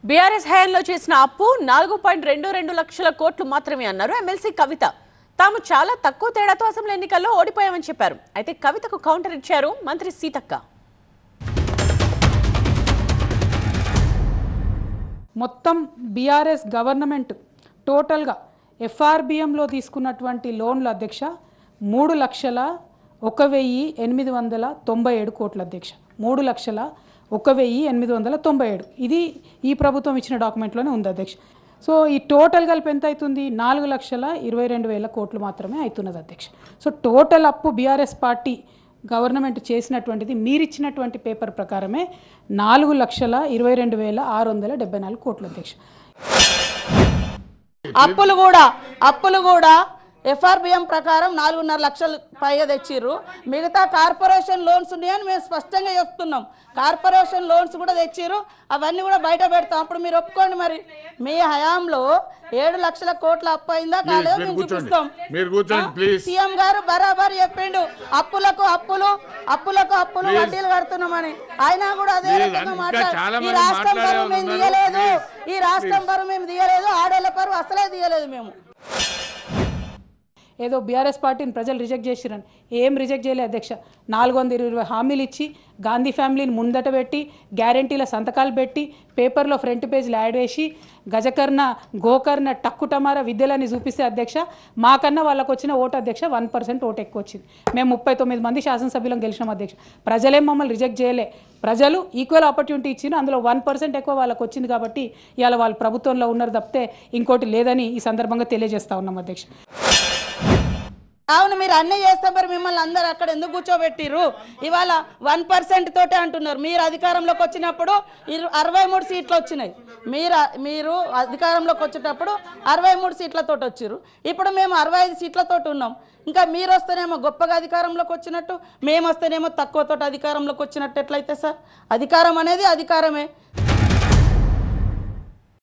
BRS హయాంలో చేసిన అప్పు 4.22 లక్షల కోట్లు మాత్రమే అన్నారు ఎమ్మెల్సీ కవిత. తాము చాలా తక్కువ తేడాతో అసెంబ్లీ ఎన్నికల్లో ఓడిపోయామని చెప్పారు. అయితే కవితకు కౌంటర్ ఇచ్చారు మంత్రి సీతక్క. మొత్తం బీఆర్ఎస్ గవర్నమెంట్ టోటల్గా ఎఫ్ఆర్బిఎంలో తీసుకున్నటువంటి లోన్ల అధ్యక్ష 3,01,897 కోట్ల అధ్యక్ష. 3,01,897. ఇది ఈ ప్రభుత్వం ఇచ్చిన డాక్యుమెంట్లోనే ఉంది అధ్యక్ష. సో ఈ టోటల్ కలిపి ఎంత అవుతుంది? 4,22,000 కోట్లు మాత్రమే అవుతున్నది అధ్యక్ష. సో టోటల్ అప్పు బీఆర్ఎస్ పార్టీ గవర్నమెంట్ చేసినటువంటిది మీరిచ్చినటువంటి పేపర్ ప్రకారమే 4,22,674 కోట్ల అధ్యక్ష. అప్పులు కూడా ఎఫ్ఆర్బిఎం ప్రకారం 4.5 లక్షలు పైగా తెచ్చిర్రు. మిగతా కార్పొరేషన్ లోన్స్ ఉన్నాయని మేము స్పష్టంగా చెప్తున్నాం. కార్పొరేషన్ లోన్స్ కూడా తెచ్చిర్రు, అవన్నీ కూడా బయట పెడతాం. అప్పుడు మీరు ఒప్పుకోండి. మరి మీ హయాంలో 7 లక్షల కోట్ల అప్పు అయిందా కాలేదో మేము చూపిస్తాం. సీఎం గారు బరాబర్ చెప్పిండు అప్పులకు అప్పులు వడ్డీలు కడుతున్నామని. అయినా కూడా అదే రకంగా మాట్లాడు. ఈ రాష్ట్రం బరువు మేము తీయలేదు, ఆడేళ్ల పరువు అసలే తీయలేదు. మేము ఏదో బీఆర్ఎస్ పార్టీని ప్రజలు రిజెక్ట్ చేసిరని ఏం రిజెక్ట్ చేయలేదు అధ్యక్ష. 420 హామీలు ఇచ్చి గాంధీ ఫ్యామిలీని ముందట పెట్టి గ్యారంటీల సంతకాలు పెట్టి పేపర్లో ఫ్రంట్ పేజ్లు యాడ్ వేసి గజకర్ణ గోకర్ణ టక్కుటమార విద్యలని చూపిస్తే అధ్యక్ష మాకన్నా వాళ్ళకు వచ్చిన ఓటు అధ్యక్ష 1% ఓటు ఎక్కువ వచ్చింది. మేము 39 మంది శాసనసభ్యులను గెలిచినాం అధ్యక్ష. ప్రజలేం మమ్మల్ని రిజెక్ట్ చేయలే. ప్రజలు ఈక్వల్ ఆపర్చునిటీ ఇచ్చిన అందులో 1% ఎక్కువ వాళ్ళకు వచ్చింది కాబట్టి ఇవాళ వాళ్ళు ప్రభుత్వంలో ఉన్నారు తప్పితే ఇంకోటి లేదని ఈ సందర్భంగా తెలియజేస్తా ఉన్నాం అధ్యక్ష. అవును, మీరు అన్నీ చేస్తే మరి మిమ్మల్ని అందరు అక్కడ ఎందుకు కూర్చోబెట్టిర్రు? ఇవాళ 1% తోటే అంటున్నారు. మీరు అధికారంలోకి వచ్చినప్పుడు 63 సీట్లు వచ్చినాయి. మీరు అధికారంలోకి వచ్చేటప్పుడు 63 సీట్లతో వచ్చిర్రు. ఇప్పుడు మేము 65 సీట్లతో ఉన్నాం. ఇంకా మీరు వస్తేనేమో గొప్పగా అధికారంలోకి వచ్చినట్టు, మేము వస్తేనేమో తక్కువతో అధికారంలోకి వచ్చినట్టు ఎట్లయితే సార్? అధికారం అనేది అధికారమే.